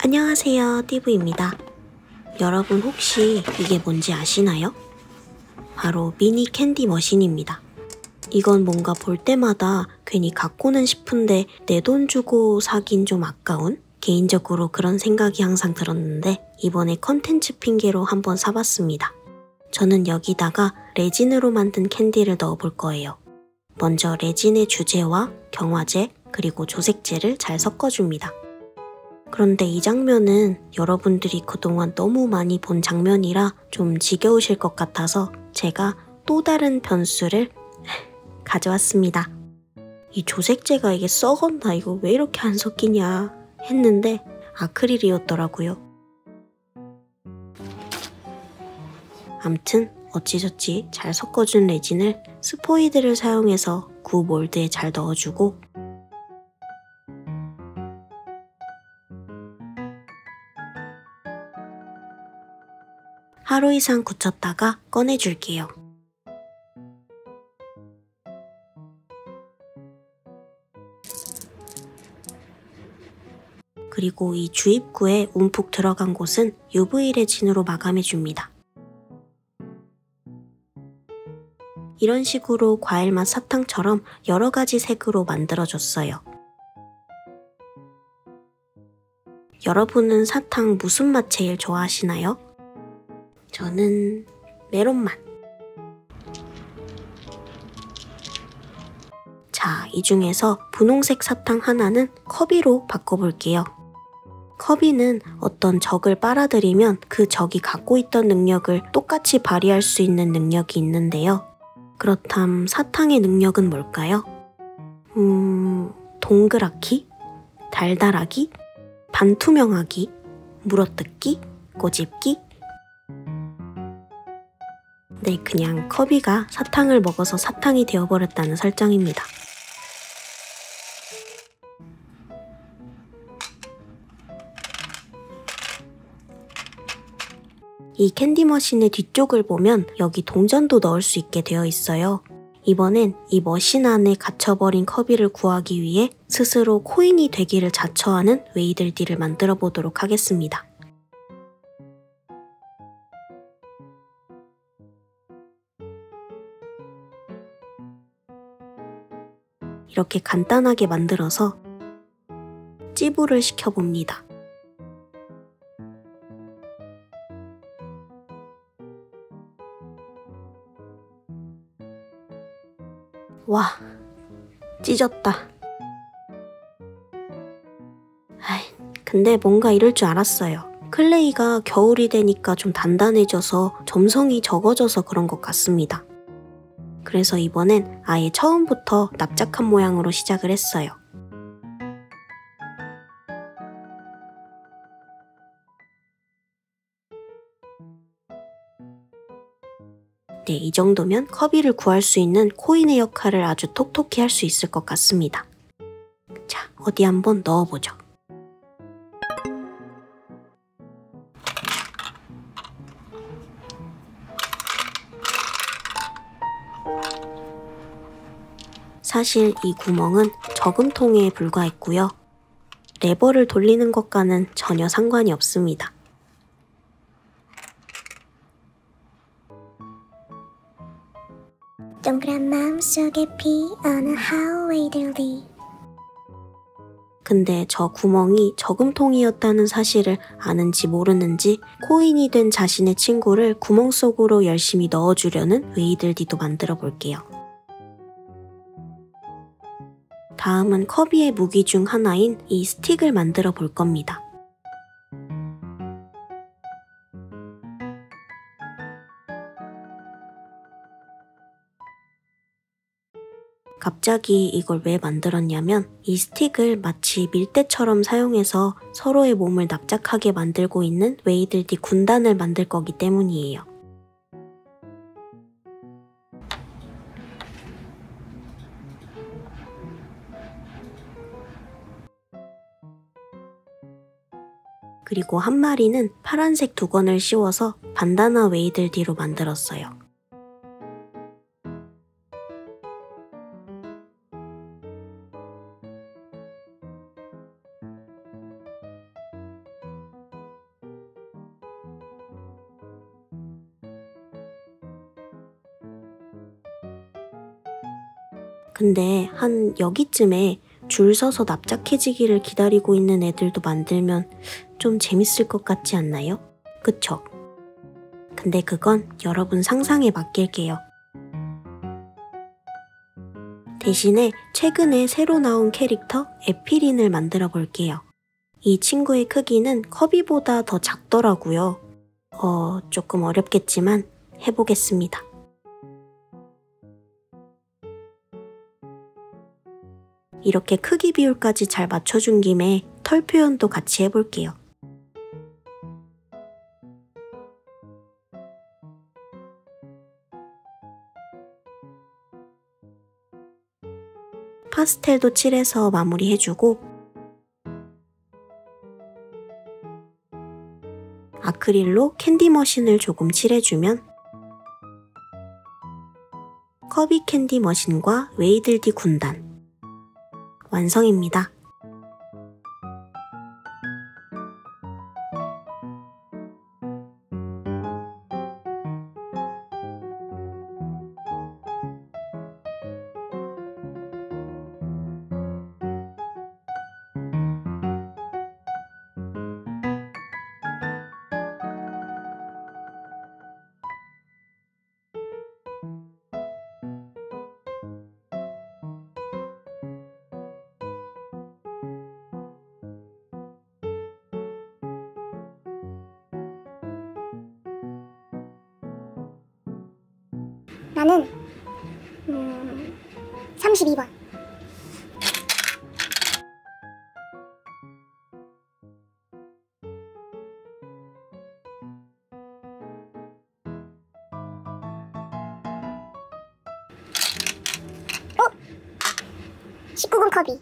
안녕하세요, 띠부입니다. 여러분 혹시 이게 뭔지 아시나요? 바로 미니 캔디 머신입니다. 이건 뭔가 볼 때마다 괜히 갖고는 싶은데 내 돈 주고 사긴 좀 아까운? 개인적으로 그런 생각이 항상 들었는데 이번에 컨텐츠 핑계로 한번 사봤습니다. 저는 여기다가 레진으로 만든 캔디를 넣어볼 거예요. 먼저 레진의 주재와 경화제 그리고 조색제를 잘 섞어줍니다. 그런데 이 장면은 여러분들이 그동안 너무 많이 본 장면이라 좀 지겨우실 것 같아서 제가 또 다른 변수를 가져왔습니다. 이 조색제가 이게 썩었나 이거 왜 이렇게 안 섞이냐 했는데 아크릴이었더라고요. 암튼 어찌저찌 잘 섞어준 레진을 스포이드를 사용해서 구 몰드에 잘 넣어주고 하루 이상 굳혔다가 꺼내줄게요. 그리고 이 주입구에 움푹 들어간 곳은 UV 레진으로 마감해줍니다. 이런 식으로 과일맛 사탕처럼 여러 가지 색으로 만들어줬어요. 여러분은 사탕 무슨 맛 제일 좋아하시나요? 저는 메론맛. 자, 이 중에서 분홍색 사탕 하나는 커비로 바꿔볼게요. 커비는 어떤 적을 빨아들이면 그 적이 갖고 있던 능력을 똑같이 발휘할 수 있는 능력이 있는데요. 그렇담 사탕의 능력은 뭘까요? 동그랗기? 달달하기? 반투명하기? 물어뜯기? 꼬집기? 네, 그냥 커비가 사탕을 먹어서 사탕이 되어버렸다는 설정입니다. 이 캔디 머신의 뒤쪽을 보면 여기 동전도 넣을 수 있게 되어 있어요. 이번엔 이 머신 안에 갇혀버린 커비를 구하기 위해 스스로 코인이 되기를 자처하는 웨이들디를 만들어 보도록 하겠습니다. 이렇게 간단하게 만들어서 찌부를 시켜봅니다. 와, 찢었다. 아이, 근데 뭔가 이럴 줄 알았어요. 클레이가 겨울이 되니까 좀 단단해져서 점성이 적어져서 그런 것 같습니다. 그래서 이번엔 아예 처음부터 납작한 모양으로 시작을 했어요. 네, 이 정도면 커비를 구할 수 있는 코인의 역할을 아주 톡톡히 할 수 있을 것 같습니다. 자, 어디 한번 넣어보죠. 사실 이 구멍은 저금통에 불과했고요. 레버를 돌리는 것과는 전혀 상관이 없습니다. 동그란 마음속에 피어나 하웨이들리. 근데 저 구멍이 저금통이었다는 사실을 아는지 모르는지 코인이 된 자신의 친구를 구멍 속으로 열심히 넣어주려는 웨이들디도 만들어 볼게요. 다음은 커비의 무기 중 하나인 이 스틱을 만들어 볼 겁니다. 갑자기 이걸 왜 만들었냐면 이 스틱을 마치 밀대처럼 사용해서 서로의 몸을 납작하게 만들고 있는 웨이들디 군단을 만들 거기 때문이에요. 그리고 한 마리는 파란색 두건을 씌워서 반다나 웨이들디로 만들었어요. 근데 한 여기쯤에 줄 서서 납작해지기를 기다리고 있는 애들도 만들면 좀 재밌을 것 같지 않나요? 그쵸? 근데 그건 여러분 상상에 맡길게요. 대신에 최근에 새로 나온 캐릭터 에피린을 만들어 볼게요. 이 친구의 크기는 커비보다 더 작더라고요. 조금 어렵겠지만 해보겠습니다. 이렇게 크기 비율까지 잘 맞춰준 김에 털 표현도 같이 해볼게요. 파스텔도 칠해서 마무리해주고 아크릴로 캔디 머신을 조금 칠해주면 커비 캔디 머신과 웨이들디 군단 완성입니다. 나는 32번. 어? 19번 커비.